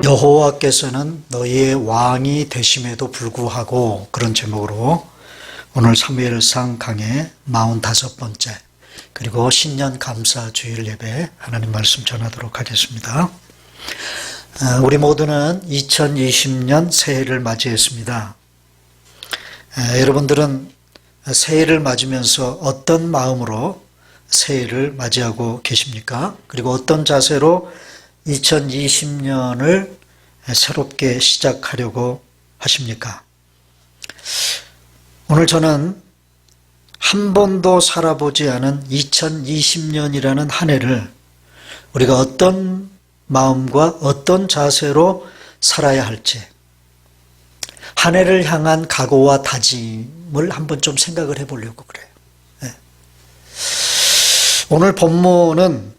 여호와께서는 너희의 왕이 되심에도 불구하고, 그런 제목으로 오늘 사무엘상 강의 45번째 그리고 신년 감사 주일 예배 하나님 말씀 전하도록 하겠습니다. 우리 모두는 2020년 새해를 맞이했습니다. 여러분들은 새해를 맞으면서 어떤 마음으로 새해를 맞이하고 계십니까? 그리고 어떤 자세로 2020년을 새롭게 시작하려고 하십니까? 오늘 저는 한 번도 살아보지 않은 2020년이라는 한 해를 우리가 어떤 마음과 어떤 자세로 살아야 할지, 한 해를 향한 각오와 다짐을 한번 좀 생각을 해보려고 그래요. 네. 오늘 본문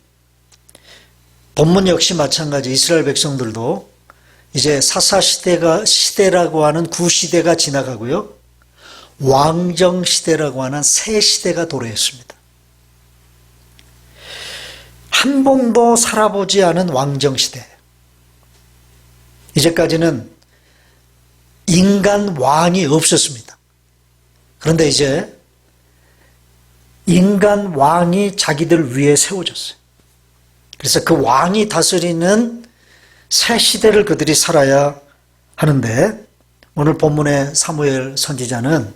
역시 마찬가지. 이스라엘 백성들도 이제 시대라고 하는 구시대가 지나가고요, 왕정시대라고 하는 새 시대가 도래했습니다. 한 번도 살아보지 않은 왕정시대. 이제까지는 인간 왕이 없었습니다. 그런데 이제 인간 왕이 자기들 위에 세워졌어요. 그래서 그 왕이 다스리는 새 시대를 그들이 살아야 하는데, 오늘 본문의 사무엘 선지자는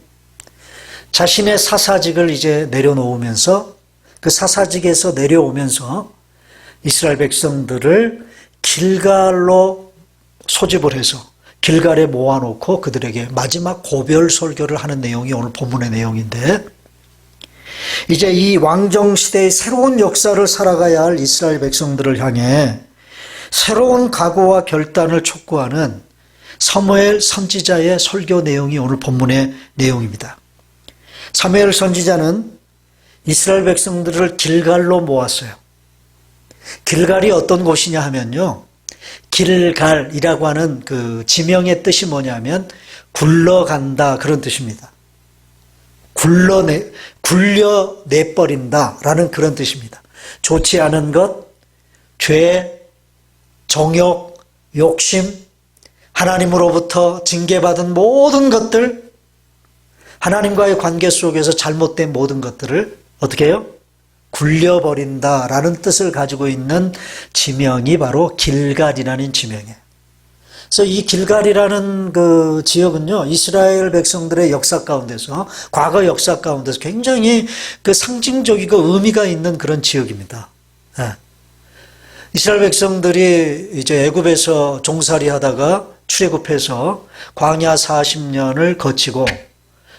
자신의 사사직을 이제 내려놓으면서, 그 사사직에서 내려오면서 이스라엘 백성들을 길갈로 소집을 해서 길갈에 모아놓고 그들에게 마지막 고별 설교를 하는 내용이 오늘 본문의 내용인데, 이제 이 왕정시대의 새로운 역사를 살아가야 할 이스라엘 백성들을 향해 새로운 각오와 결단을 촉구하는 사무엘 선지자의 설교 내용이 오늘 본문의 내용입니다. 사무엘 선지자는 이스라엘 백성들을 길갈로 모았어요. 길갈이 어떤 곳이냐 하면요, 길갈이라고 하는 그 지명의 뜻이 뭐냐면 굴러간다, 그런 뜻입니다. 굴려내버린다 라는 그런 뜻입니다. 좋지 않은 것, 죄, 정욕, 욕심, 하나님으로부터 징계받은 모든 것들, 하나님과의 관계 속에서 잘못된 모든 것들을 어떻게 해요? 굴려버린다 라는 뜻을 가지고 있는 지명이 바로 길갈이라는 지명이에요. 그래서 이 길갈이라는 그 지역은요, 이스라엘 백성들의 역사 가운데서, 과거 역사 가운데서 굉장히 그 상징적이고 의미가 있는 그런 지역입니다. 네. 이스라엘 백성들이 이제 애굽에서 종살이 하다가 출애굽해서 광야 40년을 거치고,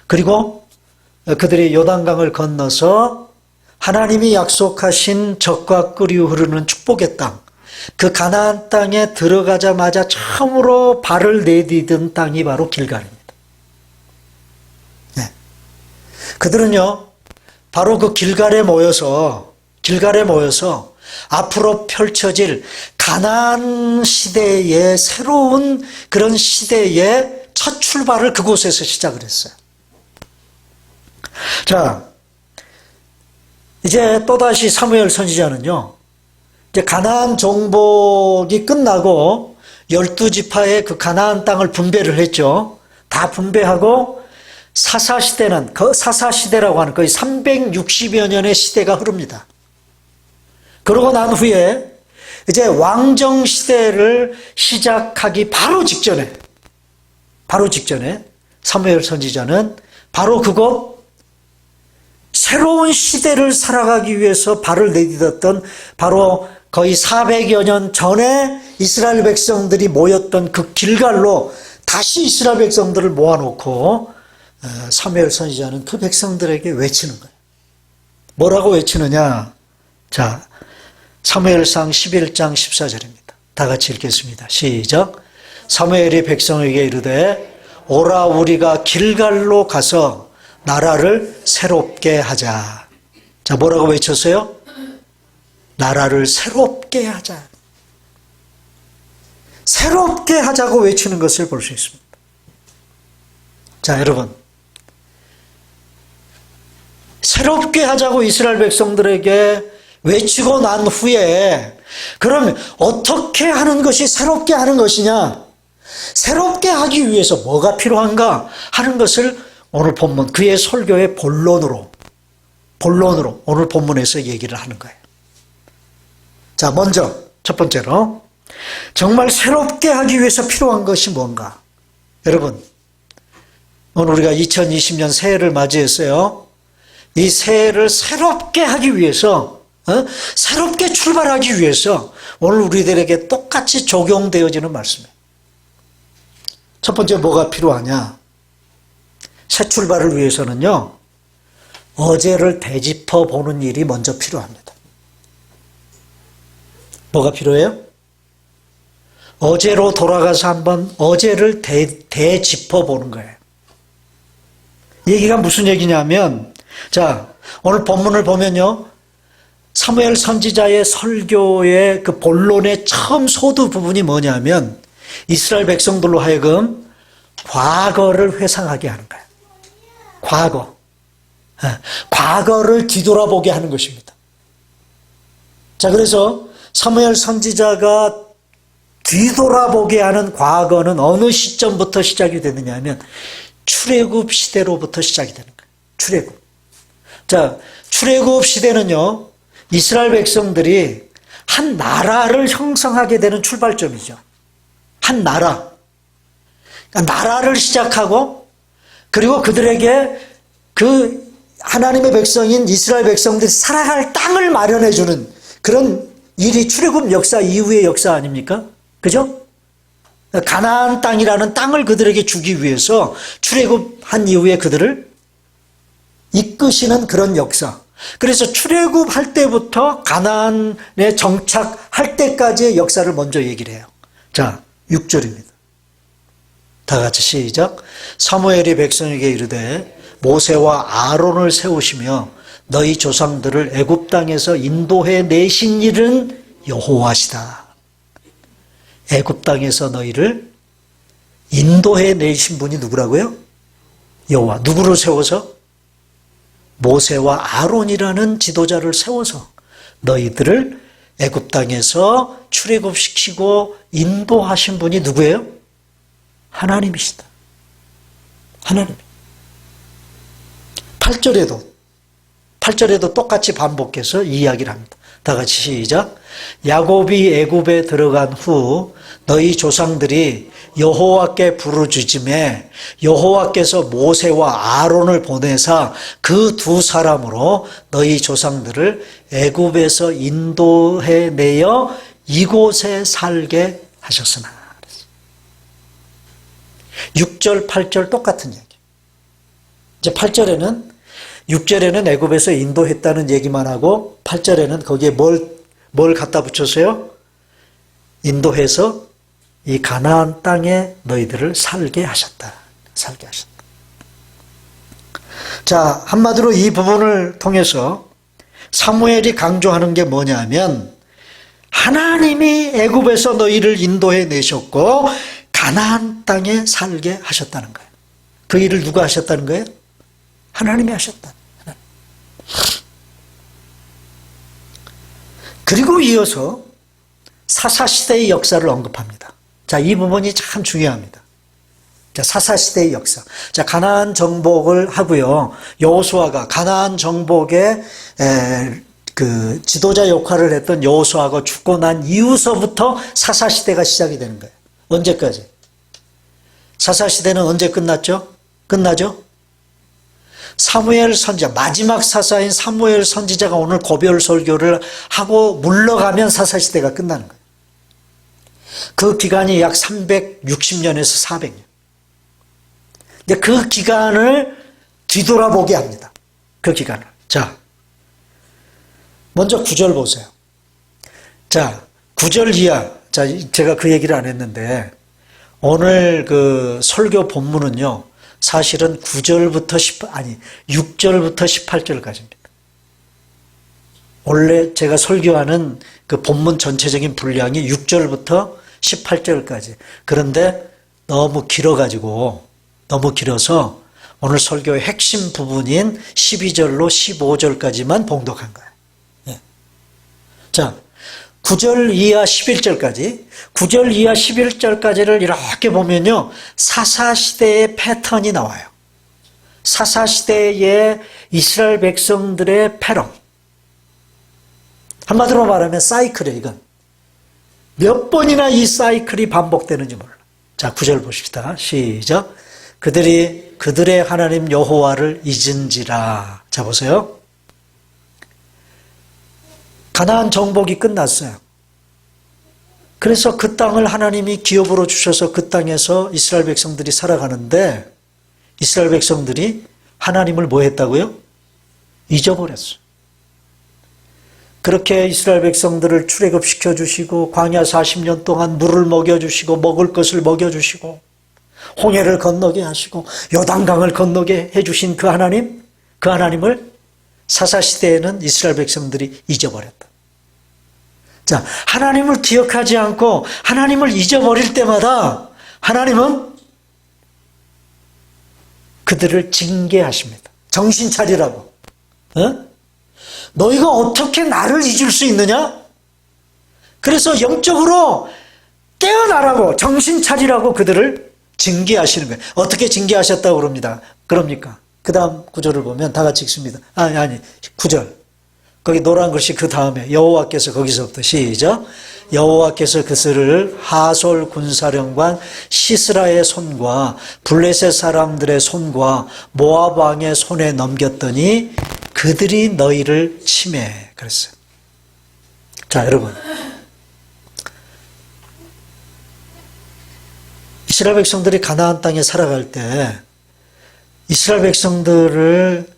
그리고 그들이 요단강을 건너서 하나님이 약속하신 젖과 꿀이 흐르는 축복의 땅, 그 가나안 땅에 들어가자마자 처음으로 발을 내디딘 땅이 바로 길갈입니다. 네. 그들은요, 바로 그 길갈에 모여서 앞으로 펼쳐질 가나안 시대의 새로운 그런 시대의 첫 출발을 그곳에서 시작을 했어요. 자, 이제 또다시 사무엘 선지자는요, 이제 가나안 정복이 끝나고 12지파의 그 가나안 땅을 분배를 했죠. 다 분배하고 사사시대라고 하는 거의 360여 년의 시대가 흐릅니다. 그러고 난 후에 이제 왕정시대를 시작하기 바로 직전에 사무엘 선지자는 바로 그곳, 새로운 시대를 살아가기 위해서 발을 내딛었던 바로 거의 400여 년 전에 이스라엘 백성들이 모였던 그 길갈로 다시 이스라엘 백성들을 모아놓고 사무엘 선지자는 그 백성들에게 외치는 거예요. 뭐라고 외치느냐? 자, 사무엘상 11장 14절입니다. 다 같이 읽겠습니다. 시작. 사무엘이 백성에게 이르되 오라 우리가 길갈로 가서 나라를 새롭게 하자. 자, 뭐라고 외쳤어요? 나라를 새롭게 하자. 새롭게 하자고 외치는 것을 볼 수 있습니다. 자, 여러분, 새롭게 하자고 이스라엘 백성들에게 외치고 난 후에 그러면 어떻게 하는 것이 새롭게 하는 것이냐? 새롭게 하기 위해서 뭐가 필요한가 하는 것을 오늘 본문, 그의 설교의 본론으로 오늘 본문에서 얘기를 하는 거예요. 자, 먼저 첫 번째로 정말 새롭게 하기 위해서 필요한 것이 뭔가? 여러분, 오늘 우리가 2020년 새해를 맞이했어요. 이 새해를 새롭게 하기 위해서, 새롭게 출발하기 위해서 오늘 우리들에게 똑같이 적용되어지는 말씀이에요. 첫 번째 뭐가 필요하냐? 새 출발을 위해서는요, 어제를 되짚어 보는 일이 먼저 필요합니다. 뭐가 필요해요? 어제로 돌아가서 한번 어제를 되짚어 보는 거예요. 얘기가 무슨 얘기냐면, 자, 오늘 본문을 보면요, 사무엘 선지자의 설교의 그 본론의 처음 소두 부분이 뭐냐면 이스라엘 백성들로 하여금 과거를 회상하게 하는 거예요. 과거를 뒤돌아보게 하는 것입니다. 자, 그래서 사무엘 선지자가 뒤돌아보게 하는 과거는 어느 시점부터 시작이 되느냐 하면 출애굽 시대로부터 시작이 되는 거예요. 출애굽. 자, 출애굽 시대는요, 이스라엘 백성들이 한 나라를 형성하게 되는 출발점이죠. 한 나라. 그러니까 나라를 시작하고, 그리고 그들에게 그 하나님의 백성인 이스라엘 백성들이 살아갈 땅을 마련해주는 그런 일이 출애굽 역사 이후의 역사 아닙니까? 그죠? 가나안 땅이라는 땅을 그들에게 주기 위해서 출애굽한 이후에 그들을 이끄시는 그런 역사. 그래서 출애굽할 때부터 가나안에 정착할 때까지의 역사를 먼저 얘기를 해요. 자, 6절입니다. 다 같이 시작. 사무엘이 백성에게 이르되 모세와 아론을 세우시며 너희 조상들을 애굽 땅에서 인도해 내신 일은 여호와시다. 애굽 땅에서 너희를 인도해 내신 분이 누구라고요? 여호와. 누구를 세워서? 모세와 아론이라는 지도자를 세워서 너희들을 애굽 땅에서 출애굽시키고 인도하신 분이 누구예요? 하나님이시다. 하나님. 8절에도 똑같이 반복해서 이 이야기를 합니다. 다 같이 시작. 야곱이 애굽에 들어간 후 너희 조상들이 여호와께 부르짖음에 여호와께서 모세와 아론을 보내사 그 두 사람으로 너희 조상들을 애굽에서 인도해 내어 이곳에 살게 하셨으나. 6절, 8절 똑같은 얘기. 이제 6절에는 애굽에서 인도했다는 얘기만 하고 8절에는 거기에 뭘 갖다 붙였어요? 인도해서 이 가나안 땅에 너희들을 살게 하셨다. 살게 하셨다. 자, 한마디로 이 부분을 통해서 사무엘이 강조하는 게 뭐냐면 하나님이 애굽에서 너희를 인도해 내셨고 가나안 땅에 살게 하셨다는 거예요. 그 일을 누가 하셨다는 거예요? 하나님이 하셨다. 그리고 이어서 사사시대의 역사를 언급합니다. 자, 이 부분이 참 중요합니다. 자, 사사시대의 역사. 자, 가나안 정복을 하고요. 여호수아가 가나안 정복의 그 지도자 역할을 했던 여호수아가 죽고 난 이후서부터 사사시대가 시작이 되는 거예요. 언제까지? 사사시대는 언제 끝났죠? 사무엘 선지자, 마지막 사사인 사무엘 선지자가 오늘 고별 설교를 하고 물러가면 사사시대가 끝나는 거예요. 그 기간이 약 360년에서 400년. 근데 그 기간을 뒤돌아보게 합니다. 그 기간을. 자, 먼저 9절 보세요. 자, 9절 이하. 자, 제가 그 얘기를 안 했는데 오늘 그 설교 본문은요. 사실은 6절부터 18절까지입니다. 원래 제가 설교하는 그 본문 전체적인 분량이 6절부터 18절까지. 그런데 너무 길어서 오늘 설교의 핵심 부분인 12절로 15절까지만 봉독한 거예요. 예. 자, 9절 이하 11절까지, 9절 이하 11절까지를 이렇게 보면요, 사사시대의 패턴이 나와요. 사사시대의 이스라엘 백성들의 패런. 한마디로 말하면 사이클이에요, 이건. 몇 번이나 이 사이클이 반복되는지 몰라. 자, 9절 보십시다. 시작. 그들이 그들의 하나님 여호와를 잊은지라. 자, 보세요. 가나안 정복이 끝났어요. 그래서 그 땅을 하나님이 기업으로 주셔서 그 땅에서 이스라엘 백성들이 살아가는데, 이스라엘 백성들이 하나님을 뭐 했다고요? 잊어버렸어요. 그렇게 이스라엘 백성들을 출애굽시켜 주시고 광야 40년 동안 물을 먹여주시고 먹을 것을 먹여주시고 홍해를 건너게 하시고 요단강을 건너게 해주신 그 하나님을 사사시대에는 이스라엘 백성들이 잊어버렸다. 자, 하나님을 기억하지 않고 하나님을 잊어버릴 때마다 하나님은 그들을 징계하십니다. 정신 차리라고. 어? 너희가 어떻게 나를 잊을 수 있느냐? 그래서 영적으로 깨어나라고, 정신 차리라고 그들을 징계하시는 거예요. 어떻게 징계하셨다고 그럽니까? 그 다음 구절을 보면 다 같이 읽습니다. 아니, 9절. 거기 노란 글씨 그 다음에 여호와께서 거기서부터 시작. 여호와께서 그들을 하솔 군사령관 시스라의 손과 블레셋 사람들의 손과 모압 왕의 손에 넘겼더니 그들이 너희를 침해. 그랬어요. 자, 여러분. 이스라엘 백성들이 가나안 땅에 살아갈 때 이스라엘 백성들을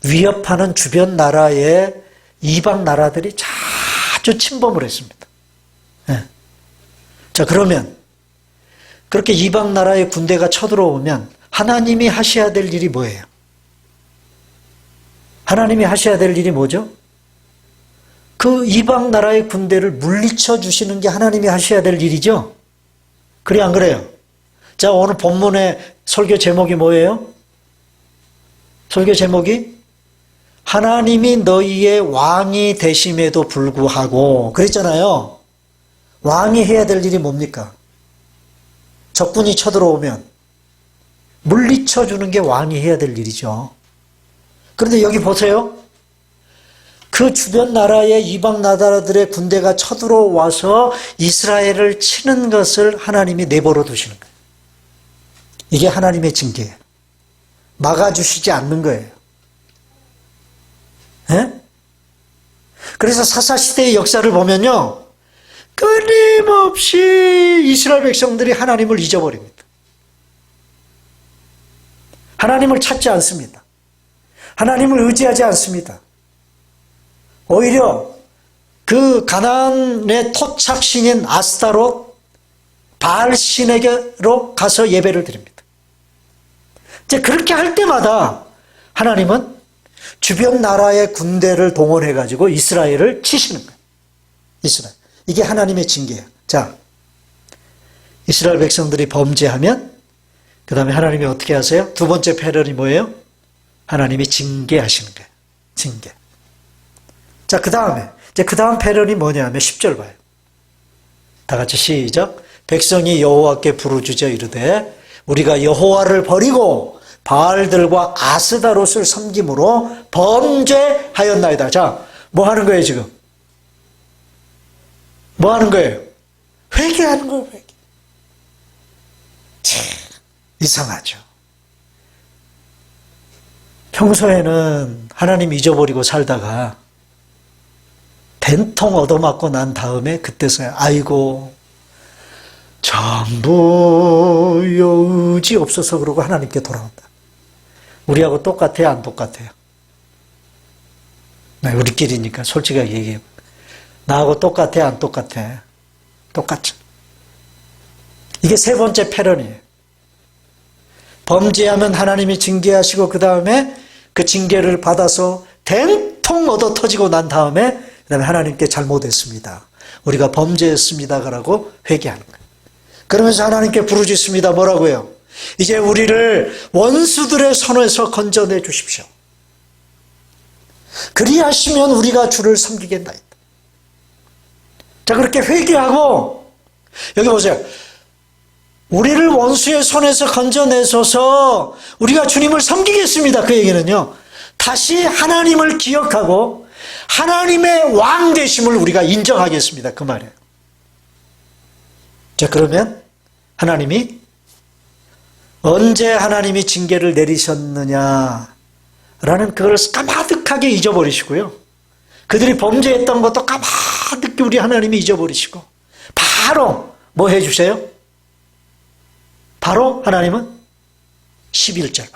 위협하는 주변 나라의 이방 나라들이 자주 침범을 했습니다. 네. 자, 그러면 그렇게 이방 나라의 군대가 쳐들어오면 하나님이 하셔야 될 일이 뭐예요? 하나님이 하셔야 될 일이 뭐죠? 그 이방 나라의 군대를 물리쳐 주시는 게 하나님이 하셔야 될 일이죠? 그래, 안 그래요? 자, 오늘 본문의 설교 제목이 뭐예요? 설교 제목이 하나님이 너희의 왕이 되심에도 불구하고 그랬잖아요. 왕이 해야 될 일이 뭡니까? 적군이 쳐들어오면 물리쳐 주는 게 왕이 해야 될 일이죠. 그런데 여기 보세요. 그 주변 나라의 이방 나라들의 군대가 쳐들어와서 이스라엘을 치는 것을 하나님이 내버려 두시는 거예요. 이게 하나님의 징계예요. 막아주시지 않는 거예요. 예? 그래서 사사시대의 역사를 보면요, 끊임없이 이스라엘 백성들이 하나님을 잊어버립니다. 하나님을 찾지 않습니다. 하나님을 의지하지 않습니다. 오히려 그 가나안의 토착신인 아스타롯 바알신에게로 가서 예배를 드립니다. 이제 그렇게 할 때마다 하나님은 주변 나라의 군대를 동원해가지고 이스라엘을 치시는 거예요. 이스라엘. 이게 하나님의 징계예요. 자, 이스라엘 백성들이 범죄하면 그 다음에 하나님이 어떻게 하세요? 두 번째 패런이 뭐예요? 하나님이 징계하시는 거예요. 징계. 자, 그 다음에 이제 그 다음 패런이 뭐냐면 10절 봐요. 다 같이 시작. 백성이 여호와께 부르짖어 이르되 우리가 여호와를 버리고 바알들과 아스다롯을 섬김으로 범죄하였나이다. 자, 뭐 하는 거예요 지금? 뭐 하는 거예요? 회개하는 거예요. 회개. 참 이상하죠. 평소에는 하나님 잊어버리고 살다가 된통 얻어맞고 난 다음에 그때서야 아이고 전부 의지 없어서 그러고 하나님께 돌아온다. 우리하고 똑같아요? 안 똑같아요? 네, 우리끼리니까 솔직하게 얘기해요. 나하고 똑같아요? 안 똑같아요? 똑같죠. 이게 세 번째 패런이에요. 범죄하면 하나님이 징계하시고 그 다음에 그 징계를 받아서 된통 얻어 터지고 난 다음에 그 다음에 하나님께 잘못했습니다. 우리가 범죄했습니다라고 회개하는 거예요. 그러면서 하나님께 부르짖습니다. 뭐라고요? 이제 우리를 원수들의 손에서 건져내 주십시오. 그리하시면 우리가 주를 섬기겠나이다. 자, 그렇게 회개하고, 여기 보세요. 우리를 원수의 손에서 건져내소서 우리가 주님을 섬기겠습니다. 그 얘기는요. 다시 하나님을 기억하고 하나님의 왕 되심을 우리가 인정하겠습니다. 그 말이에요. 자, 그러면 하나님이 언제 하나님이 징계를 내리셨느냐라는 그걸 까마득하게 잊어버리시고요. 그들이 범죄했던 것도 까마득히 우리 하나님이 잊어버리시고 바로 뭐 해주세요? 바로 하나님은 11절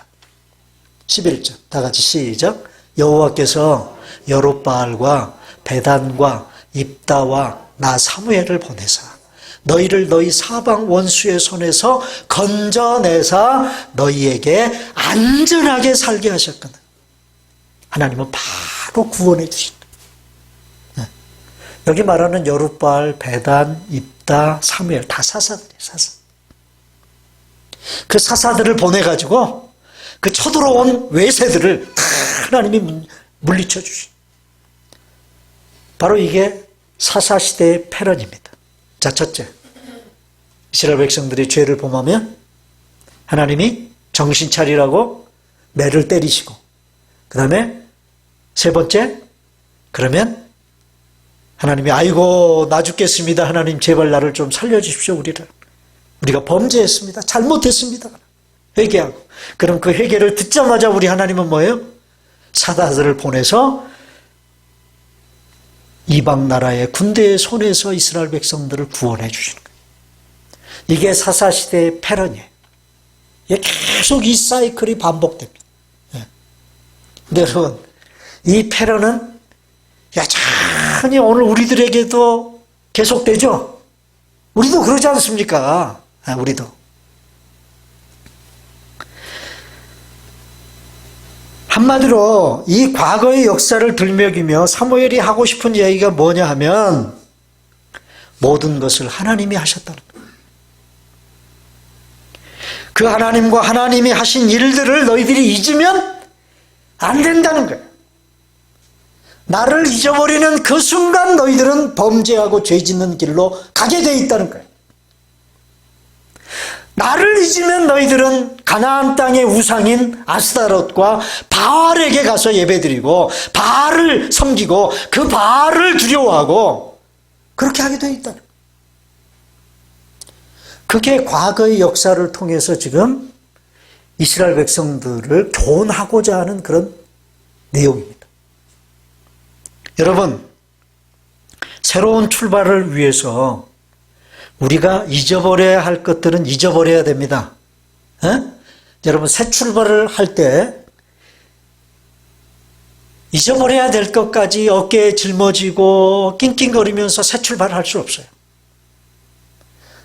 다 같이 시작. 여호와께서 여룻바알과 베단과 입다와 나 사무엘을 보내사 너희를 너희 사방 원수의 손에서 건져내사 너희에게 안전하게 살게 하셨거든. 하나님은 바로 구원해 주신다. 여기 말하는 여룻바알, 베단, 입다, 사무엘 다 사사들이에요. 사사. 그 사사들을 보내가지고 그 쳐들어온 외세들을 다 하나님이 물리쳐 주신. 바로 이게 사사시대의 패런입니다. 자, 첫째. 이스라엘 백성들이 죄를 범하면 하나님이 정신 차리라고 매를 때리시고, 그 다음에 세 번째, 그러면 하나님이 아이고 나 죽겠습니다. 하나님 제발 나를 좀 살려주십시오. 우리가 범죄했습니다. 잘못했습니다. 회개하고. 그럼 그 회개를 듣자마자 우리 하나님은 뭐예요? 사다들을 보내서 이방 나라의 군대의 손에서 이스라엘 백성들을 구원해 주시는 거예요. 이게 사사시대의 패런이에요. 계속 이 사이클이 반복됩니다. 근데 여러분, 이 패런은 여전히 오늘 우리들에게도 계속되죠? 우리도 그러지 않습니까? 우리도. 한마디로 이 과거의 역사를 들먹이며 사무엘이 하고 싶은 얘기가 뭐냐 하면 모든 것을 하나님이 하셨다는 거예요. 그 하나님과 하나님이 하신 일들을 너희들이 잊으면 안 된다는 거예요. 나를 잊어버리는 그 순간 너희들은 범죄하고 죄 짓는 길로 가게 돼 있다는 거예요. 나를 잊으면 너희들은 가나안 땅의 우상인 아스타롯과 바알에게 가서 예배드리고 바알을 섬기고 그 바알을 두려워하고 그렇게 하게 돼 있다는 거예요. 그게 과거의 역사를 통해서 지금 이스라엘 백성들을 교훈하고자 하는 그런 내용입니다. 여러분, 새로운 출발을 위해서 우리가 잊어버려야 할 것들은 잊어버려야 됩니다. 여러분, 새 출발을 할 때 잊어버려야 될 것까지 어깨에 짊어지고 낑낑거리면서 새 출발을 할 수 없어요.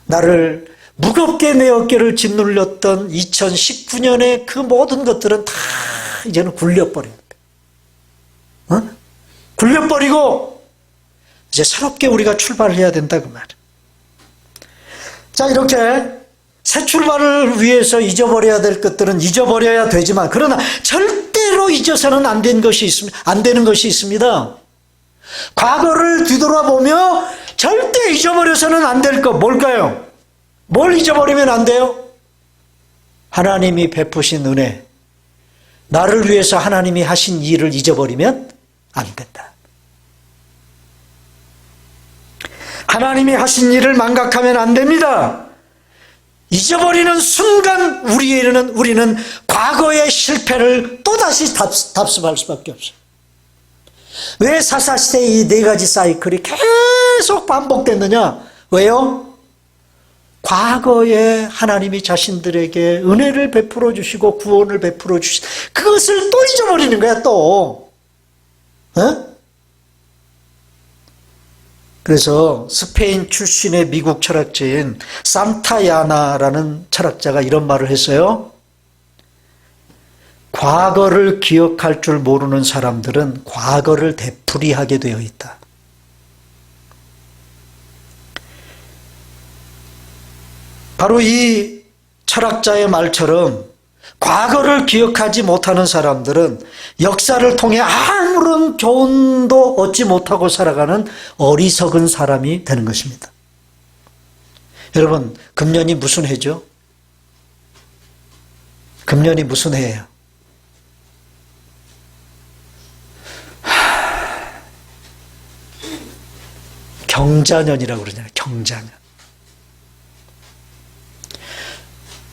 나를 무겁게 내 어깨를 짓눌렸던 2019년의 그 모든 것들은 다 이제는 굴려버려야 돼. 굴려버리고 이제 새롭게 우리가 출발해야 된다 그 말이에요. 자, 이렇게 새 출발을 위해서 잊어버려야 될 것들은 잊어버려야 되지만 그러나 절대로 잊어서는 안 되는 것이 있습니다. 과거를 뒤돌아보며 절대 잊어버려서는 안 될 것 뭘까요? 뭘 잊어버리면 안 돼요? 하나님이 베푸신 은혜, 나를 위해서 하나님이 하신 일을 잊어버리면 안 된다. 하나님이 하신 일을 망각하면 안 됩니다. 잊어버리는 순간 우리는 과거의 실패를 또다시 답습할 수밖에 없어요. 왜 사사시대의 이 네 가지 사이클이 계속 반복됐느냐? 왜요? 과거에 하나님이 자신들에게 은혜를 베풀어 주시고 구원을 베풀어 주시고 그것을 또 잊어버리는 거야 또. 그래서 스페인 출신의 미국 철학자인 산타야나라는 철학자가 이런 말을 했어요. 과거를 기억할 줄 모르는 사람들은 과거를 되풀이하게 되어 있다. 바로 이 철학자의 말처럼 과거를 기억하지 못하는 사람들은 역사를 통해 아무런 교훈도 얻지 못하고 살아가는 어리석은 사람이 되는 것입니다. 여러분, 금년이 무슨 해죠? 금년이 무슨 해예요? 경자년이라고 그러잖아요. 경자년.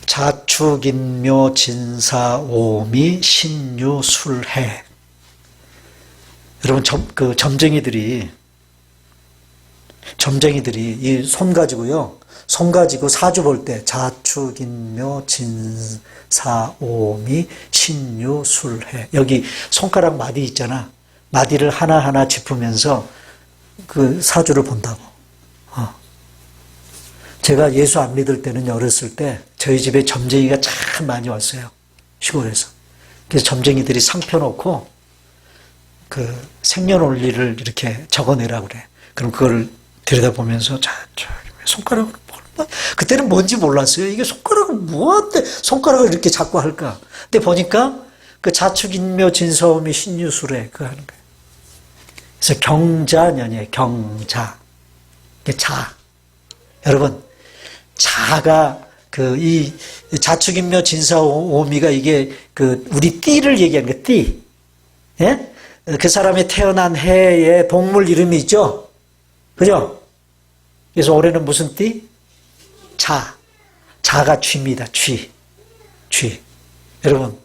자축인묘 진사오미 신유술해. 여러분, 점쟁이들이 이 손 가지고요. 손 가지고 사주 볼 때 자축인묘 진사오미 신유술해. 여기 손가락 마디 있잖아. 마디를 하나하나 짚으면서 그 사주를 본다고. 제가 예수 안 믿을 때는 어렸을 때 저희 집에 점쟁이가 참 많이 왔어요. 시골에서. 그래서 점쟁이들이 상 펴놓고 그 생년월일을 이렇게 적어내라고 그래. 그럼 그걸 들여다보면서 손가락으로 그때는 뭔지 몰랐어요. 이게 손가락을 뭐한테 손가락을 이렇게 자꾸 할까. 근데 보니까 그 자축인묘 진사오미 신유술에 그거 하는 거예요. 그래서 경자년이에요. 경자. 자. 여러분, 자가 이 자축인묘 진사오미가 이게 우리 띠를 얘기하는 거예요. 띠. 예? 그 사람이 태어난 해에 동물 이름이 있죠? 그죠? 그래서 올해는 무슨 띠? 자. 자가 쥐입니다. 쥐. 여러분,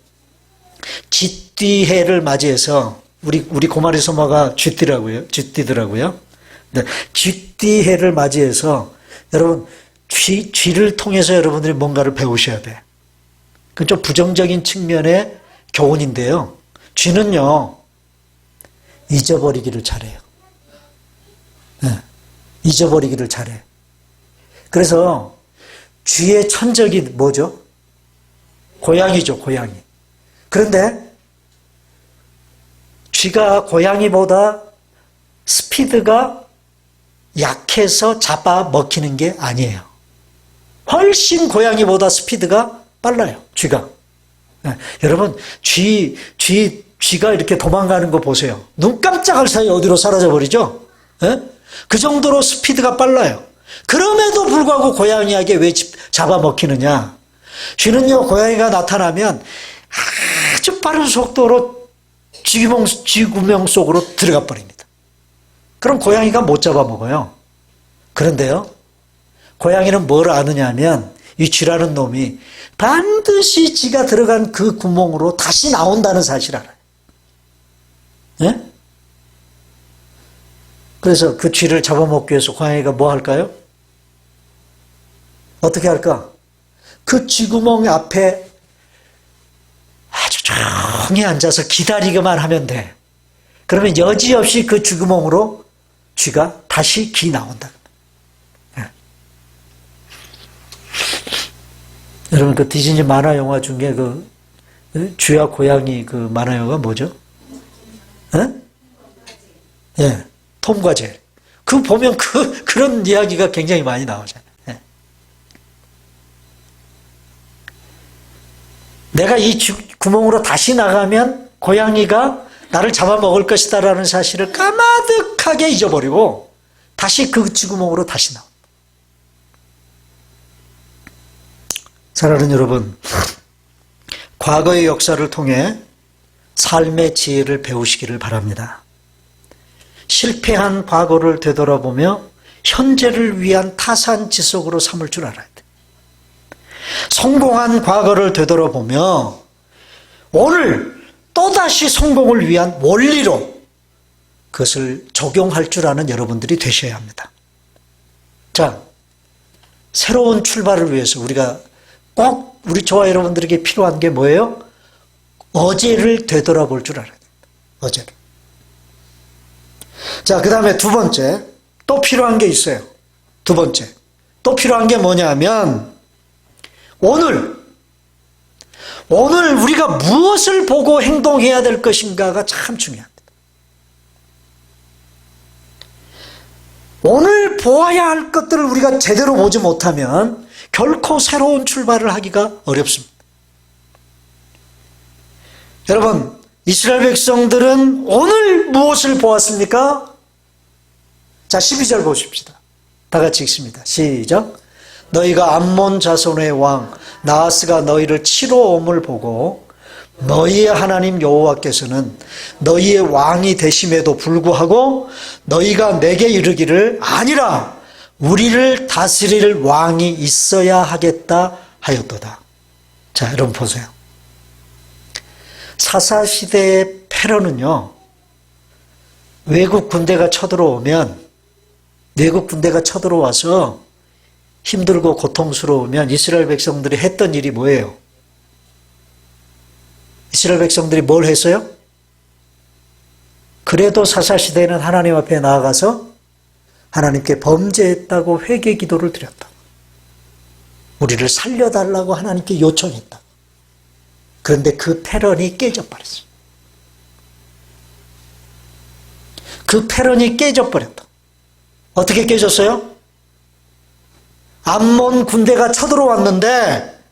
쥐띠해를 맞이해서 우리 고마리 소마가 쥐띠더라고요. 쥐띠해를 맞이해서 여러분, 쥐를 통해서 여러분들이 뭔가를 배우셔야 돼. 그건 좀 부정적인 측면의 교훈인데요. 쥐는요, 잊어버리기를 잘해요. 네, 잊어버리기를 잘해. 그래서 쥐의 천적이 뭐죠? 고양이죠, 고양이. 그런데 쥐가 고양이보다 스피드가 약해서 잡아먹히는 게 아니에요. 훨씬 고양이보다 스피드가 빨라요, 쥐가. 네. 여러분, 쥐가 이렇게 도망가는 거 보세요. 눈 깜짝할 사이에 어디로 사라져 버리죠? 네? 그 정도로 스피드가 빨라요. 그럼에도 불구하고 고양이에게 왜 잡아먹히느냐? 쥐는요, 고양이가 나타나면 아주 빠른 속도로 쥐구멍 속으로 들어가 버립니다. 그럼 고양이가 못 잡아먹어요. 그런데요, 고양이는 뭘 아느냐 하면 이 쥐라는 놈이 반드시 지가 들어간 그 구멍으로 다시 나온다는 사실을 알아요. 네? 그래서 그 쥐를 잡아먹기 위해서 고양이가 뭐 할까요? 어떻게 할까? 그 쥐구멍 앞에 아주 조용히 앉아서 기다리기만 하면 돼. 그러면 여지없이 그 쥐구멍으로 쥐가 다시 기 나온다. 네. 여러분, 그 디즈니 만화 영화 중에 그 쥐와 고양이 그 만화 영화가 뭐죠? 예, 톰과 제리. 그 보면 그런 이야기가 굉장히 많이 나오잖아요. 예. 내가 이 구멍으로 다시 나가면 고양이가 나를 잡아먹을 것이다라는 사실을 까마득하게 잊어버리고 다시 그 쥐구멍으로 다시 나옵니다. 사랑하는 여러분, 과거의 역사를 통해 삶의 지혜를 배우시기를 바랍니다. 실패한 과거를 되돌아보며 현재를 위한 타산지석으로 삼을 줄 알아야 돼. 성공한 과거를 되돌아보며 오늘 또다시 성공을 위한 원리로 그것을 적용할 줄 아는 여러분들이 되셔야 합니다. 자, 새로운 출발을 위해서 우리가 꼭 저와 여러분들에게 필요한 게 뭐예요? 어제를 되돌아볼 줄 알아야 됩니다. 어제를. 자, 그 다음에 두 번째, 또 필요한 게 있어요. 두 번째. 또 필요한 게 뭐냐면, 오늘 우리가 무엇을 보고 행동해야 될 것인가가 참 중요합니다. 오늘 보아야 할 것들을 우리가 제대로 보지 못하면 결코 새로운 출발을 하기가 어렵습니다. 여러분, 이스라엘 백성들은 오늘 무엇을 보았습니까? 자, 12절 보십시다. 다 같이 읽습니다. 시작. 너희가 암몬 자손의 왕 나하스가 너희를 치러 옴을 보고 너희의 하나님 여호와께서는 너희의 왕이 되심에도 불구하고 너희가 내게 이르기를 아니라 우리를 다스릴 왕이 있어야 하겠다 하였도다. 자, 여러분 보세요. 사사시대의 패러는요, 외국 군대가 쳐들어와서 힘들고 고통스러우면 이스라엘 백성들이 했던 일이 뭐예요? 이스라엘 백성들이 뭘 했어요? 그래도 사사시대에는 하나님 앞에 나아가서 하나님께 범죄했다고 회개 기도를 드렸다. 우리를 살려달라고 하나님께 요청했다. 그런데 그 패런이 깨져버렸어요. 그 패런이 깨져버렸다. 어떻게 깨졌어요? 암몬 군대가 쳐들어왔는데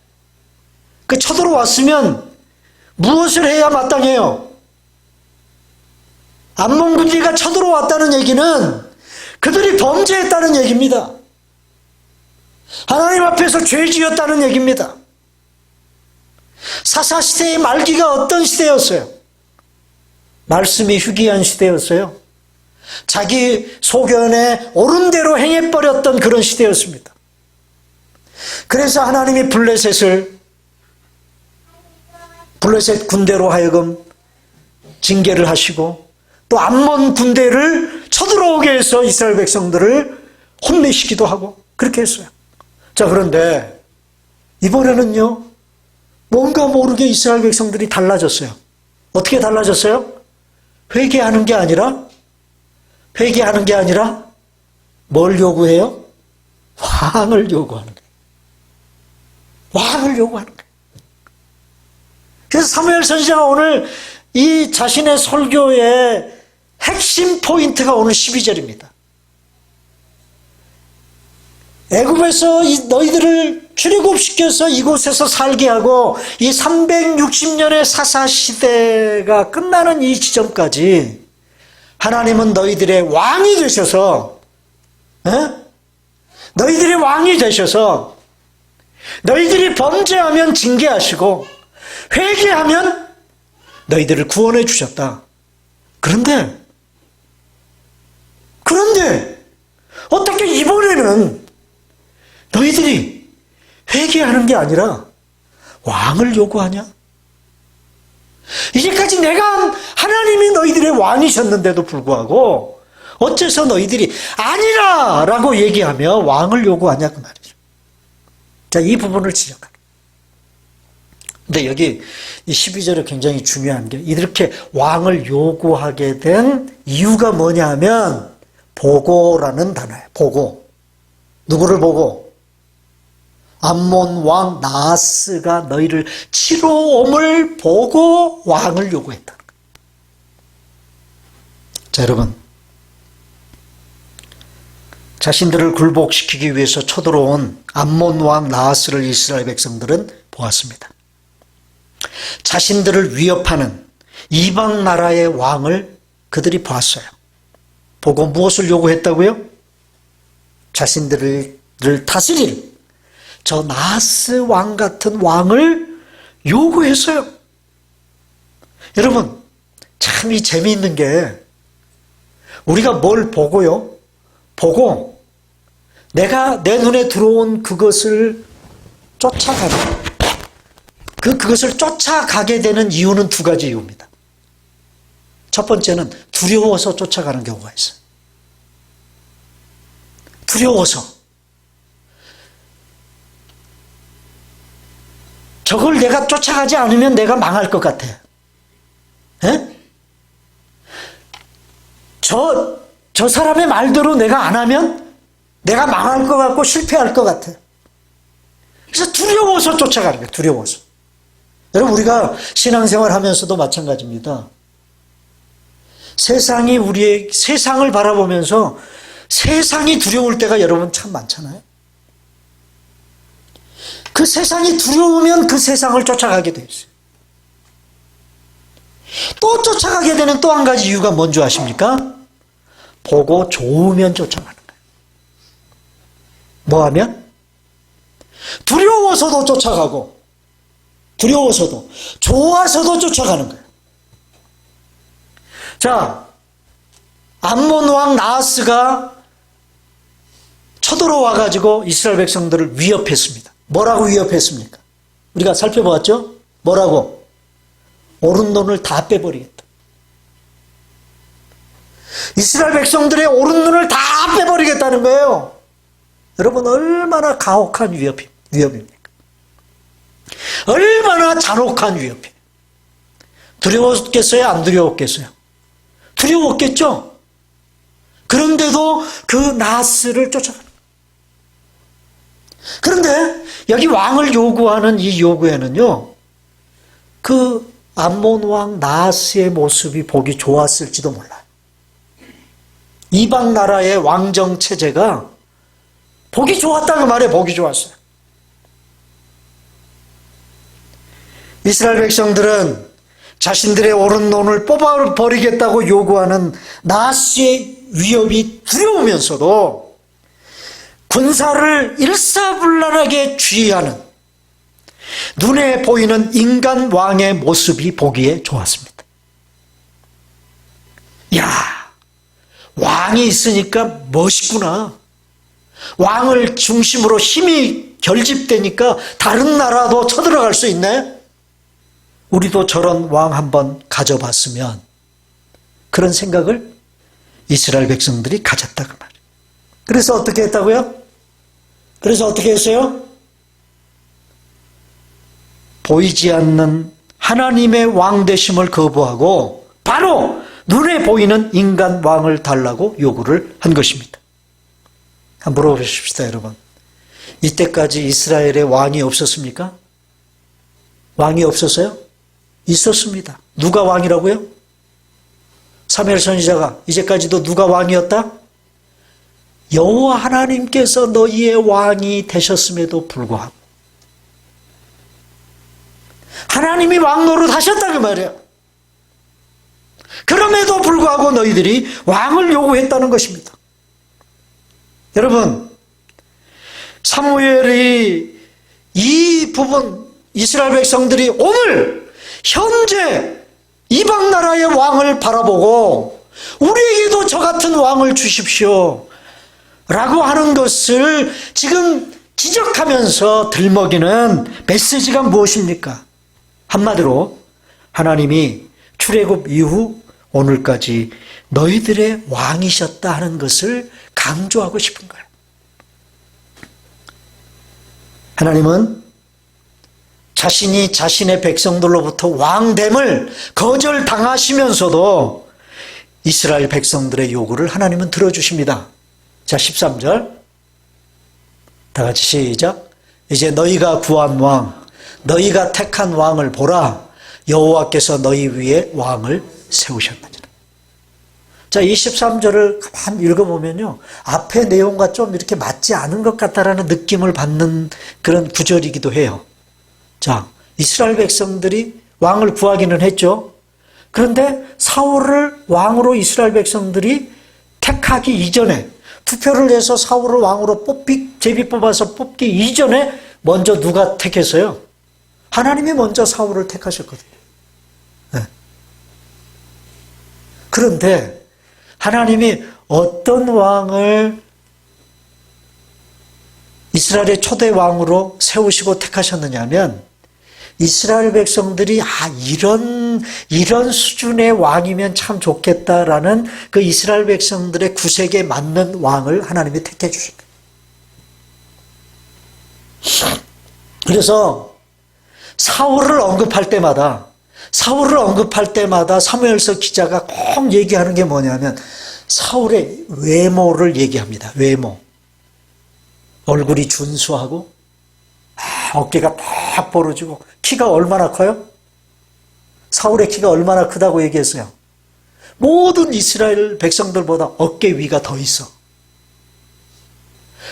그 쳐들어왔으면 무엇을 해야 마땅해요? 암몬 군대가 쳐들어왔다는 얘기는 그들이 범죄했다는 얘기입니다. 하나님 앞에서 죄 지었다는 얘기입니다. 사사시대의 말기가 어떤 시대였어요? 말씀이 희귀한 시대였어요. 자기 소견에 옳은 대로 행해버렸던 그런 시대였습니다. 그래서 하나님이 블레셋 군대로 하여금 징계를 하시고 또 암몬 군대를 쳐들어오게 해서 이스라엘 백성들을 혼내시기도 하고 그렇게 했어요. 자, 그런데 이번에는요, 뭔가 모르게 이스라엘 백성들이 달라졌어요. 어떻게 달라졌어요? 회개하는 게 아니라 뭘 요구해요? 왕을 요구하는 거예요. 왕을 요구하는 거예요. 그래서 사무엘 선지자가 오늘 이 자신의 설교의 핵심 포인트가 오늘 12절입니다. 애굽에서 너희들을 출애굽시켜서 이곳에서 살게 하고 이 360년의 사사시대가 끝나는 이 지점까지 하나님은 너희들의 왕이 되셔서 너희들의 왕이 되셔서 너희들이 범죄하면 징계하시고 회개하면 너희들을 구원해 주셨다. 그런데 어떻게 이번에는 너희들이 회개하는 게 아니라 왕을 요구하냐? 이제까지 내가 하나님이 너희들의 왕이셨는데도 불구하고 어째서 너희들이 아니라 라고 얘기하며 왕을 요구하냐 그 말이죠. 자, 이 부분을 지적하는. 근데 여기 이 12절에 굉장히 중요한 게 이렇게 왕을 요구하게 된 이유가 뭐냐 하면 보고라는 단어예요. 보고. 누구를 보고? 암몬 왕 나하스가 너희를 치러 옴을 보고 왕을 요구했다. 자, 여러분, 자신들을 굴복시키기 위해서 쳐들어온 암몬 왕 나하스를 이스라엘 백성들은 보았습니다. 자신들을 위협하는 이방 나라의 왕을 그들이 봤어요. 보고 무엇을 요구했다고요? 자신들을 다스릴 저 나하스 왕 같은 왕을 요구했어요. 여러분, 참 이 재미있는 게 우리가 뭘 보고요? 보고 내가 내 눈에 들어온 그것을 쫓아가는 그것을 쫓아가게 되는 이유는 두 가지 이유입니다. 첫 번째는 두려워서 쫓아가는 경우가 있어요. 두려워서. 저걸 내가 쫓아가지 않으면 내가 망할 것 같아. 에? 저 사람의 말대로 내가 안 하면 내가 망할 것 같고 실패할 것 같아. 그래서 두려워서 쫓아가는 거예요. 두려워서. 여러분, 우리가 신앙생활 하면서도 마찬가지입니다. 세상을 바라보면서 세상이 두려울 때가 여러분 참 많잖아요. 그 세상이 두려우면 그 세상을 쫓아가게 돼 있어요. 또 쫓아가게 되는 또 한 가지 이유가 뭔지 아십니까? 보고 좋으면 쫓아가는 거예요. 뭐 하면? 두려워서도 쫓아가고, 두려워서도, 좋아서도 쫓아가는 거예요. 자, 암몬 왕 나하스가 쳐들어와가지고 이스라엘 백성들을 위협했습니다. 뭐라고 위협했습니까? 우리가 살펴보았죠? 뭐라고? 옳은 돈을 다 빼버리겠다. 이스라엘 백성들의 옳은 눈을 다 빼버리겠다는 거예요. 여러분, 얼마나 가혹한 위협입니까? 얼마나 잔혹한 위협이에요. 두려웠겠어요? 안 두려웠겠어요? 두려웠겠죠? 그런데도 그 나하스를 쫓아가는 거예요. 그런데 여기 왕을 요구하는 이 요구에는요, 그 암몬 왕 나하스의 모습이 보기 좋았을지도 몰라요. 이방 나라의 왕정 체제가 보기 좋았다고 말해. 보기 좋았어요. 이스라엘 백성들은 자신들의 옳은 돈을 뽑아버리겠다고 요구하는 나하스의 위협이 두려우면서도 군사를 일사불란하게 주의하는 눈에 보이는 인간 왕의 모습이 보기에 좋았습니다. 야, 왕이 있으니까 멋있구나. 왕을 중심으로 힘이 결집되니까 다른 나라도 쳐들어갈 수 있네. 우리도 저런 왕 한번 가져봤으면, 그런 생각을 이스라엘 백성들이 가졌다고 말이에요. 그래서 어떻게 했다고요? 그래서 어떻게 했어요? 보이지 않는 하나님의 왕 되심을 거부하고 바로 눈에 보이는 인간 왕을 달라고 요구를 한 것입니다. 한번 물어보십시다, 여러분. 이때까지 이스라엘에 왕이 없었습니까? 왕이 없었어요? 있었습니다. 누가 왕이라고요? 사무엘 선지자가 이제까지도 누가 왕이었다? 여호와 하나님께서 너희의 왕이 되셨음에도 불구하고 하나님이 왕 노릇하셨다 그 말이에요. 그럼에도 불구하고 너희들이 왕을 요구했다는 것입니다. 여러분, 사무엘이 이 부분, 이스라엘 백성들이 오늘 현재 이방 나라의 왕을 바라보고 우리에게도 저 같은 왕을 주십시오 라고 하는 것을 지금 지적하면서 들먹이는 메시지가 무엇입니까? 한마디로 하나님이 출애굽 이후 오늘까지 너희들의 왕이셨다 하는 것을 강조하고 싶은 거예요. 하나님은 자신이 자신의 백성들로부터 왕됨을 거절당하시면서도 이스라엘 백성들의 요구를 하나님은 들어주십니다. 자, 13절 다 같이 시작. 이제 너희가 구한 왕, 너희가 택한 왕을 보라. 여호와께서 너희 위에 왕을 세우셨느니라. 자, 23절을 가만히 읽어보면요, 앞의 내용과 좀 이렇게 맞지 않은 것 같다라는 느낌을 받는 그런 구절이기도 해요. 자, 이스라엘 백성들이 왕을 구하기는 했죠. 그런데 사울을 왕으로 이스라엘 백성들이 택하기 이전에, 투표를 해서 사울을 왕으로 제비 뽑아서 뽑기 이전에 먼저 누가 택했어요? 하나님이 먼저 사울을 택하셨거든요. 네. 그런데 하나님이 어떤 왕을 이스라엘의 초대 왕으로 세우시고 택하셨느냐 하면, 이스라엘 백성들이 이런 수준의 왕이면 참 좋겠다라는 그 이스라엘 백성들의 구색에 맞는 왕을 하나님이 택해 주신 거예요. 그래서 사울을 언급할 때마다 사무엘서 기자가 꼭 얘기하는 게 뭐냐면 사울의 외모를 얘기합니다. 외모. 얼굴이 준수하고 어깨가 딱 벌어지고 키가 얼마나 커요? 사울의 키가 얼마나 크다고 얘기했어요? 모든 이스라엘 백성들보다 어깨 위가 더 있어.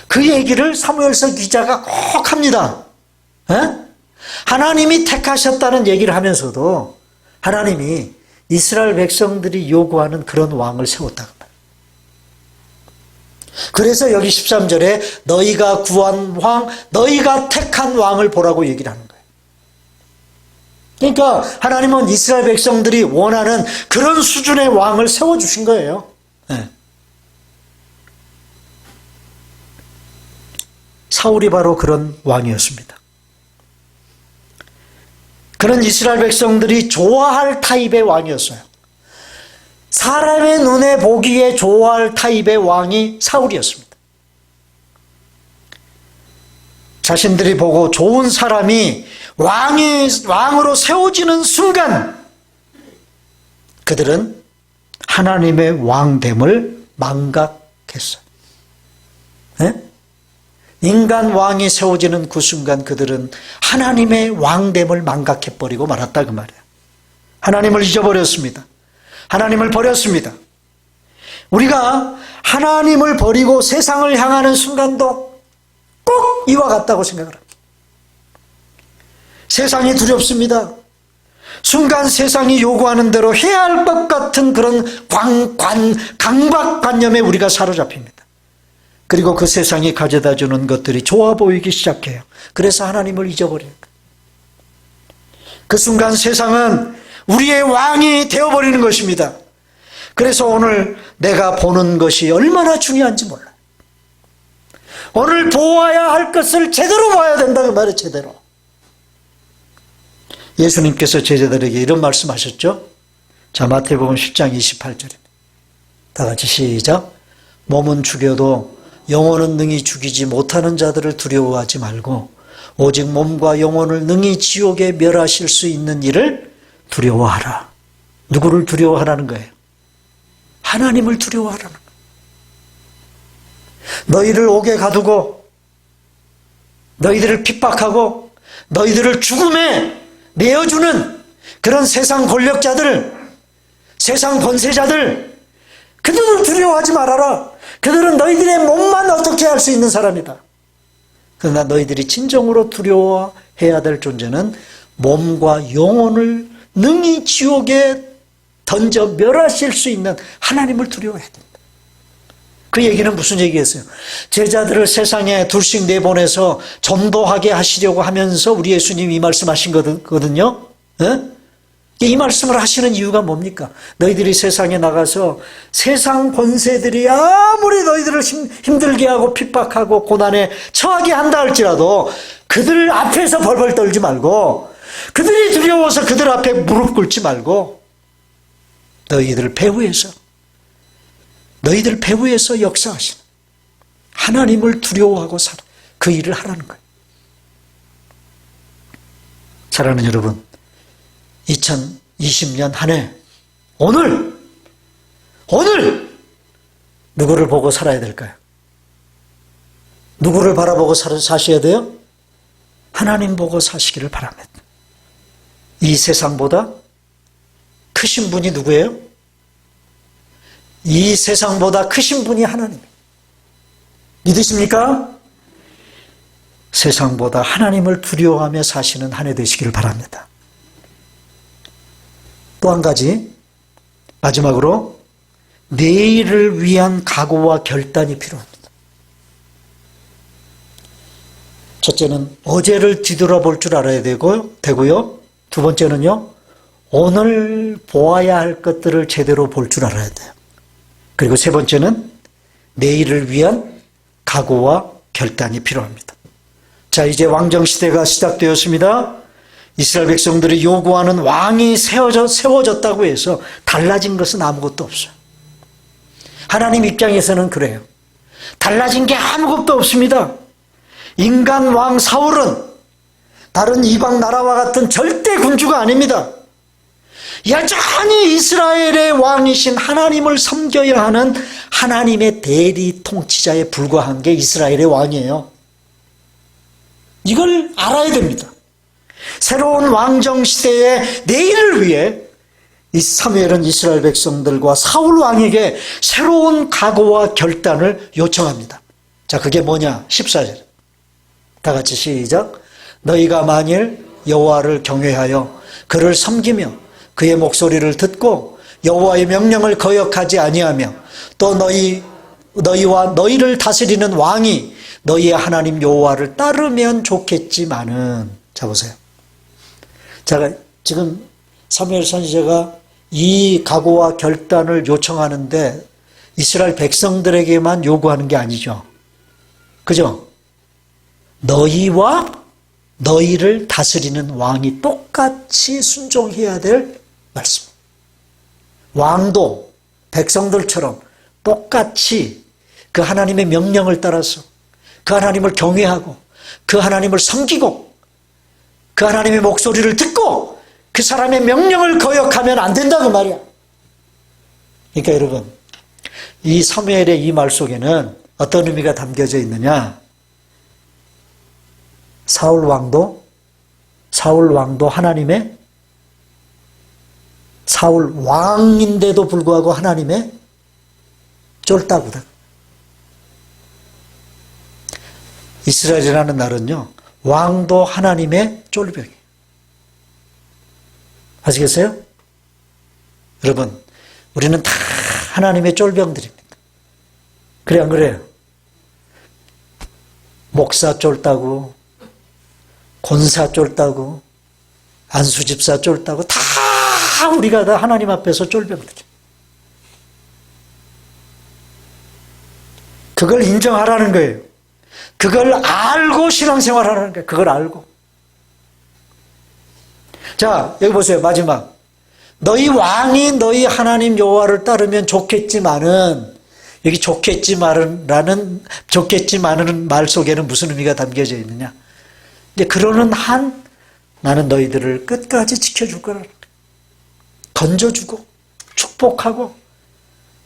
그 얘기를 사무엘서 기자가 꼭 합니다. 에? 하나님이 택하셨다는 얘기를 하면서도 하나님이 이스라엘 백성들이 요구하는 그런 왕을 세웠다고 말이에요. 그래서 여기 13절에 너희가 구한 왕, 너희가 택한 왕을 보라고 얘기를 하는 거예요. 그러니까 하나님은 이스라엘 백성들이 원하는 그런 수준의 왕을 세워주신 거예요. 네. 사울이 바로 그런 왕이었습니다. 그런 이스라엘 백성들이 좋아할 타입의 왕이었어요. 사람의 눈에 보기에 좋아할 타입의 왕이 사울이었습니다. 자신들이 보고 좋은 사람이 왕으로 세워지는 순간 그들은 하나님의 왕됨을 망각했어요. 네? 인간 왕이 세워지는 그 순간 그들은 하나님의 왕됨을 망각해버리고 말았다 그 말이에요. 하나님을 잊어버렸습니다. 하나님을 버렸습니다. 우리가 하나님을 버리고 세상을 향하는 순간도 꼭 이와 같다고 생각을 합니다. 세상이 두렵습니다. 순간 세상이 요구하는 대로 해야 할 것 같은 그런 강박관념에 우리가 사로잡힙니다. 그리고 그 세상이 가져다 주는 것들이 좋아 보이기 시작해요. 그래서 하나님을 잊어버려요. 그 순간 세상은 우리의 왕이 되어버리는 것입니다. 그래서 오늘 내가 보는 것이 얼마나 중요한지 몰라요. 오늘 보아야 할 것을 제대로 봐야 된다고 말해요. 제대로. 예수님께서 제자들에게 이런 말씀하셨죠. 자, 마태복음 10장 28절입니다. 다 같이 시작. 몸은 죽여도 영혼은 능히 죽이지 못하는 자들을 두려워하지 말고 오직 몸과 영혼을 능히 지옥에 멸하실 수 있는 일을 두려워하라. 누구를 두려워하라는 거예요? 하나님을 두려워하라는 거예요. 너희를 옥에 가두고 너희들을 핍박하고 너희들을 죽음에 내어주는 그런 세상 권력자들, 세상 권세자들, 그들을 두려워하지 말아라. 그들은 너희들의 몸만 어떻게 할 수 있는 사람이다. 그러나 너희들이 진정으로 두려워해야 될 존재는 몸과 영혼을 능히 지옥에 던져 멸하실 수 있는 하나님을 두려워해야 된다. 그 얘기는 무슨 얘기였어요? 제자들을 세상에 둘씩 내보내서 전도하게 하시려고 하면서 우리 예수님이 이 말씀하신 거거든요. 네? 이 말씀을 하시는 이유가 뭡니까? 너희들이 세상에 나가서 세상 권세들이 아무리 너희들을 힘들게 하고 핍박하고 고난에 처하게 한다 할지라도 그들 앞에서 벌벌 떨지 말고 그들이 두려워서 그들 앞에 무릎 꿇지 말고 너희들 배후에서 역사하시는 하나님을 두려워하고 살아 그 일을 하라는 거예요. 사랑하는 여러분, 2020년 한 해 오늘 누구를 보고 살아야 될까요? 누구를 바라보고 사셔야 돼요? 하나님 보고 사시기를 바랍니다. 이 세상보다 크신 분이 누구예요? 이 세상보다 크신 분이 하나님이에요. 믿으십니까? 세상보다 하나님을 두려워하며 사시는 한 해 되시기를 바랍니다. 또 한 가지, 마지막으로 내일을 위한 각오와 결단이 필요합니다. 첫째는 어제를 뒤돌아볼 줄 알아야 되고요. 두 번째는요, 오늘 보아야 할 것들을 제대로 볼 줄 알아야 돼요. 그리고 세 번째는 내일을 위한 각오와 결단이 필요합니다. 자, 이제 왕정시대가 시작되었습니다. 이스라엘 백성들이 요구하는 왕이 세워졌다고 해서 달라진 것은 아무것도 없어요. 하나님 입장에서는 그래요. 달라진 게 아무것도 없습니다. 인간 왕 사울은 다른 이방 나라와 같은 절대 군주가 아닙니다. 여전히 이스라엘의 왕이신 하나님을 섬겨야 하는 하나님의 대리 통치자에 불과한 게 이스라엘의 왕이에요. 이걸 알아야 됩니다. 새로운 왕정 시대의 내일을 위해 이 사무엘은 이스라엘 백성들과 사울 왕에게 새로운 각오와 결단을 요청합니다. 자, 그게 뭐냐? 14절. 다 같이 시작. 너희가 만일 여호와를 경외하여 그를 섬기며 그의 목소리를 듣고 여호와의 명령을 거역하지 아니하며 또 너희와 너희를 다스리는 왕이 너희의 하나님 여호와를 따르면 좋겠지만은, 자 보세요. 제가 지금 사무엘 선지자가 이 각오와 결단을 요청하는데 이스라엘 백성들에게만 요구하는 게 아니죠. 그죠? 너희와 너희를 다스리는 왕이 똑같이 순종해야 될 말씀. 왕도 백성들처럼 똑같이 그 하나님의 명령을 따라서 그 하나님을 경외하고 그 하나님을 섬기고 그 하나님의 목소리를 듣고 그 사람의 명령을 거역하면 안 된다 그 말이야. 그러니까 여러분, 이 사무엘의 이 말 속에는 어떤 의미가 담겨져 있느냐? 사울 왕도 하나님의, 사울 왕인데도 불구하고 하나님의 쫄따구다. 이스라엘이라는 나라는요, 왕도 하나님의 쫄병이에요. 아시겠어요? 여러분, 우리는 다 하나님의 쫄병들입니다. 그래 안 그래요? 목사 쫄따구, 권사 쫄따구, 안수집사 쫄따구, 다 우리가 다 하나님 앞에서 쫄병들이에요. 그걸 인정하라는 거예요. 그걸 알고 신앙생활하라는 거예요. 그걸 알고. 자, 여기 보세요. 마지막. 너희 왕이 너희 하나님 여호와를 따르면 좋겠지만은, 여기 좋겠지만은 말 속에는 무슨 의미가 담겨져 있느냐? 이제 그러는 한 나는 너희들을 끝까지 지켜줄 거라는 거예요. 건져주고 축복하고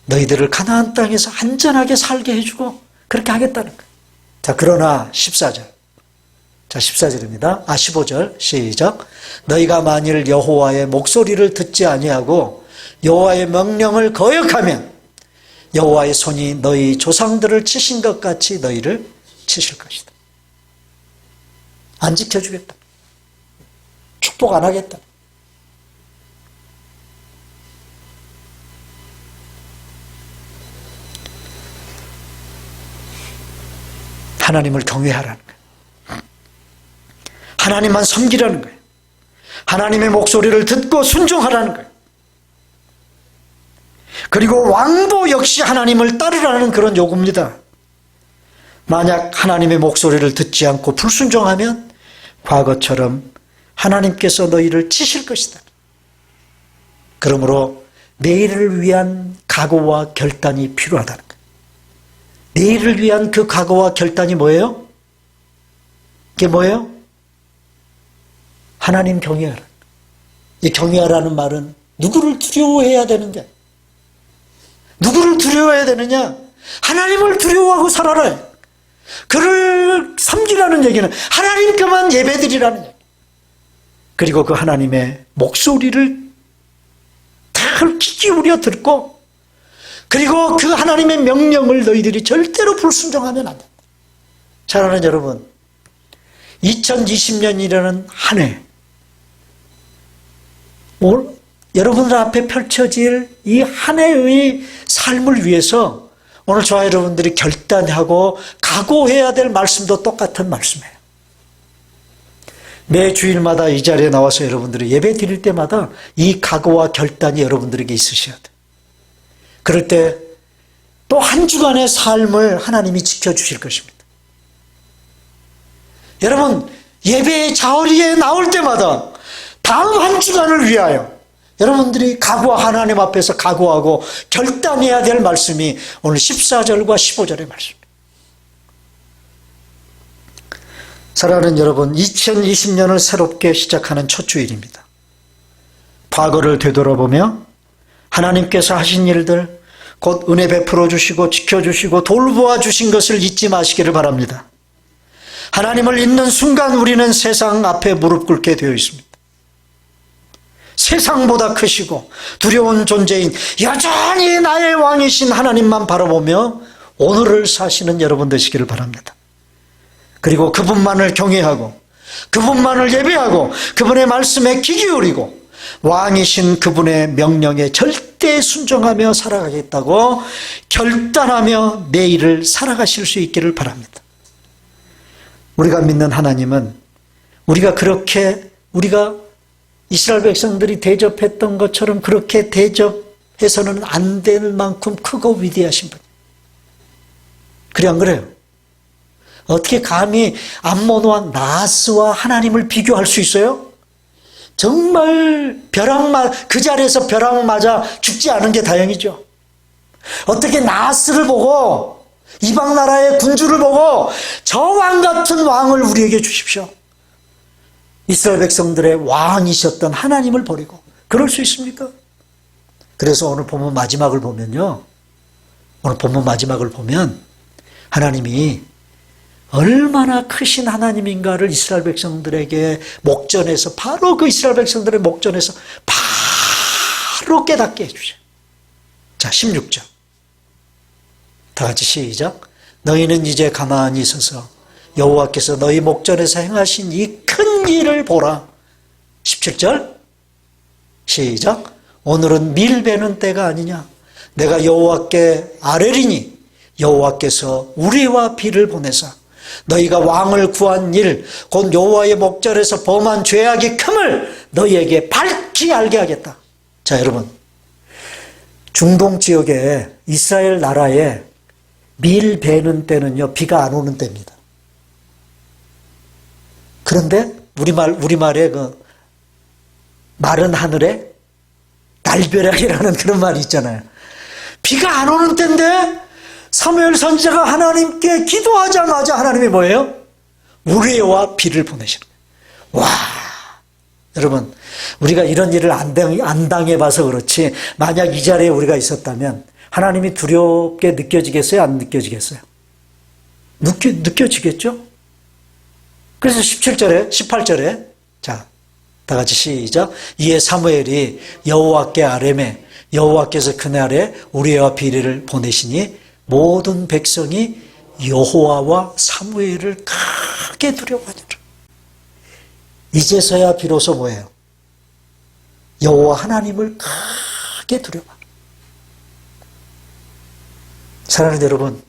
너희들을 가나안 땅에서 안전하게 살게 해주고 그렇게 하겠다는 거예요. 자, 그러나 14절. 자, 14절입니다. 15절 시작. 너희가 만일 여호와의 목소리를 듣지 아니하고 여호와의 명령을 거역하면 여호와의 손이 너희 조상들을 치신 것 같이 너희를 치실 것이다. 안 지켜주겠다. 축복 안 하겠다. 하나님을 경외하라는 거예요. 하나님만 섬기라는 거예요. 하나님의 목소리를 듣고 순종하라는 거예요. 그리고 왕도 역시 하나님을 따르라는 그런 요구입니다. 만약 하나님의 목소리를 듣지 않고 불순종하면 과거처럼 하나님께서 너희를 치실 것이다. 그러므로 내일을 위한 각오와 결단이 필요하다는 거예요. 내일을 위한 그 각오와 결단이 뭐예요? 그게 뭐예요? 하나님 경외하라. 이 경외하라는 말은 누구를 두려워해야 되는가? 누구를 두려워해야 되느냐? 하나님을 두려워하고 살아라. 그를 섬기라는 얘기는 하나님께만 예배드리라는 얘기. 그리고 그 하나님의 목소리를 다 귀 기울여 듣고 그리고 그 하나님의 명령을 너희들이 절대로 불순종하면 안 된다. 사랑하는 여러분, 2020년이라는 한 해, 여러분들 앞에 펼쳐질 이 한 해의 삶을 위해서 오늘 저와 여러분들이 결단하고 각오해야 될 말씀도 똑같은 말씀이에요. 매 주일마다 이 자리에 나와서 여러분들이 예배 드릴 때마다 이 각오와 결단이 여러분들에게 있으셔야 돼요. 그럴 때 또 한 주간의 삶을 하나님이 지켜주실 것입니다. 여러분, 예배의 자리에 나올 때마다 다음 한 주간을 위하여 여러분들이 각오와 하나님 앞에서 각오하고 결단해야 될 말씀이 오늘 14절과 15절의 말씀입니다. 사랑하는 여러분, 2020년을 새롭게 시작하는 첫 주일입니다. 과거를 되돌아보며 하나님께서 하신 일들, 곧 은혜 베풀어 주시고 지켜주시고 돌보아 주신 것을 잊지 마시기를 바랍니다. 하나님을 잊는 순간 우리는 세상 앞에 무릎 꿇게 되어 있습니다. 세상보다 크시고 두려운 존재인 여전히 나의 왕이신 하나님만 바라보며 오늘을 사시는 여러분 되시기를 바랍니다. 그리고 그분만을 경외하고 그분만을 예배하고 그분의 말씀에 귀 기울이고 왕이신 그분의 명령에 절대 순종하며 살아가겠다고 결단하며 내일을 살아가실 수 있기를 바랍니다. 우리가 믿는 하나님은 우리가 이스라엘 백성들이 대접했던 것처럼 그렇게 대접해서는 안 될 만큼 크고 위대하신 분이에요. 그래 안 그래요? 어떻게 감히 암몬 왕 나하스와 하나님을 비교할 수 있어요? 정말 그 자리에서 벼락 맞아 죽지 않은 게 다행이죠. 어떻게 나하스를 보고 이방 나라의 군주를 보고 저 왕 같은 왕을 우리에게 주십시오. 이스라엘 백성들의 왕이셨던 하나님을 버리고 그럴 수 있습니까? 그래서 오늘 본문 마지막을 보면요. 오늘 본문 마지막을 보면 하나님이 얼마나 크신 하나님인가를 이스라엘 백성들에게 목전에서 바로 그 이스라엘 백성들의 목전에서 바로 깨닫게 해주세요. 자, 16절. 다 같이 시작. 너희는 이제 가만히 있어서 여호와께서 너희 목전에서 행하신 이 큰 일을 보라. 17절. 시작. 오늘은 밀 베는 때가 아니냐. 내가 여호와께 아뢰리니 여호와께서 우리와 비를 보내사 너희가 왕을 구한 일 곧 여호와의 목전에서 범한 죄악이 큼을 너희에게 밝히 알게 하겠다. 자, 여러분, 중동 지역에 이스라엘 나라에 밀 베는 때는요 비가 안 오는 때입니다. 그런데 우리말에 그 마른 하늘에 날벼락이라는 그런 말이 있잖아요. 비가 안 오는 때인데 사무엘 선지자가 하나님께 기도하자마자 하나님이 뭐예요? 우레와 비를 보내시는 거예요. 와, 여러분, 우리가 이런 일을 안 당해봐서 그렇지 만약 이 자리에 우리가 있었다면 하나님이 두렵게 느껴지겠어요? 안 느껴지겠어요? 느껴지겠죠? 그래서 17절에 18절에 자, 다 같이 시작. 이에 사무엘이 여호와께 아뢰매 여호와께서 그날에 우레와 비를 보내시니 모든 백성이 여호와와 사무엘을 크게 두려워하니라. 이제서야 비로소 뭐예요? 여호와 하나님을 크게 두려워하라. 사랑하는 여러분,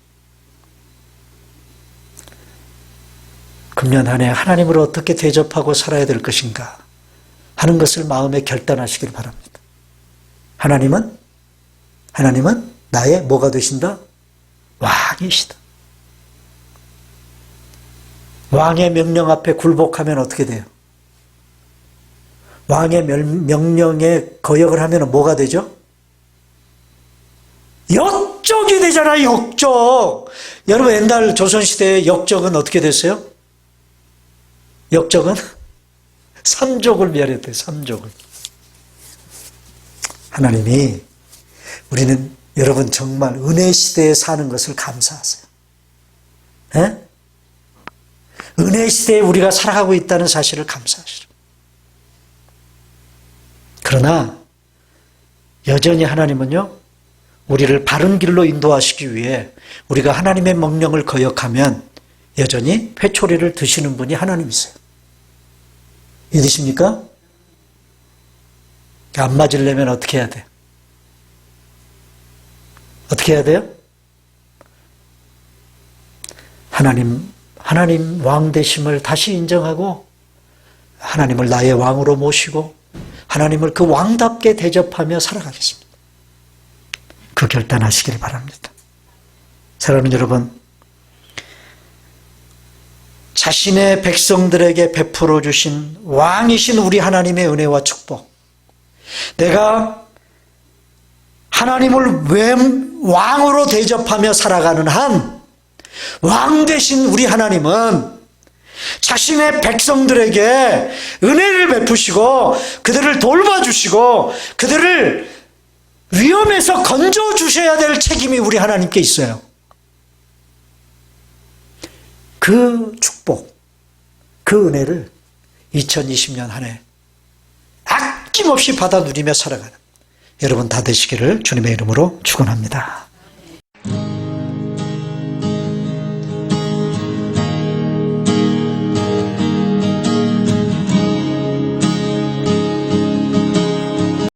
금년 한 해 하나님을 어떻게 대접하고 살아야 될 것인가 하는 것을 마음에 결단하시길 바랍니다. 하나님은 나의 뭐가 되신다? 왕이시다. 왕의 명령 앞에 굴복하면 어떻게 돼요? 왕의 명령에 거역을 하면 뭐가 되죠? 역적이 되잖아요. 역적. 여러분, 옛날 조선시대의 역적은 어떻게 됐어요? 역적은 삼족을 멸했대요. 삼족을. 하나님이 우리는 여러분 정말 은혜 시대에 사는 것을 감사하세요. 네? 은혜 시대에 우리가 살아가고 있다는 사실을 감사하시죠. 그러나 여전히 하나님은요, 우리를 바른 길로 인도하시기 위해 우리가 하나님의 명령을 거역하면 여전히 회초리를 드시는 분이 하나님이세요. 믿으십니까? 안 맞으려면 어떻게 해야 돼요? 어떻게 해야 돼요? 하나님 왕 되심을 다시 인정하고 하나님을 나의 왕으로 모시고 하나님을 그 왕답게 대접하며 살아가겠습니다. 그 결단하시기를 바랍니다. 사랑하는 여러분, 자신의 백성들에게 베풀어 주신 왕이신 우리 하나님의 은혜와 축복, 내가 하나님을 왕으로 대접하며 살아가는 한 왕 되신 우리 하나님은 자신의 백성들에게 은혜를 베푸시고 그들을 돌봐주시고 그들을 위험에서 건져주셔야 될 책임이 우리 하나님께 있어요. 그 축복, 그 은혜를 2020년 한 해 아낌없이 받아 누리며 살아가는 여러분 다 되시기를 주님의 이름으로 축원합니다.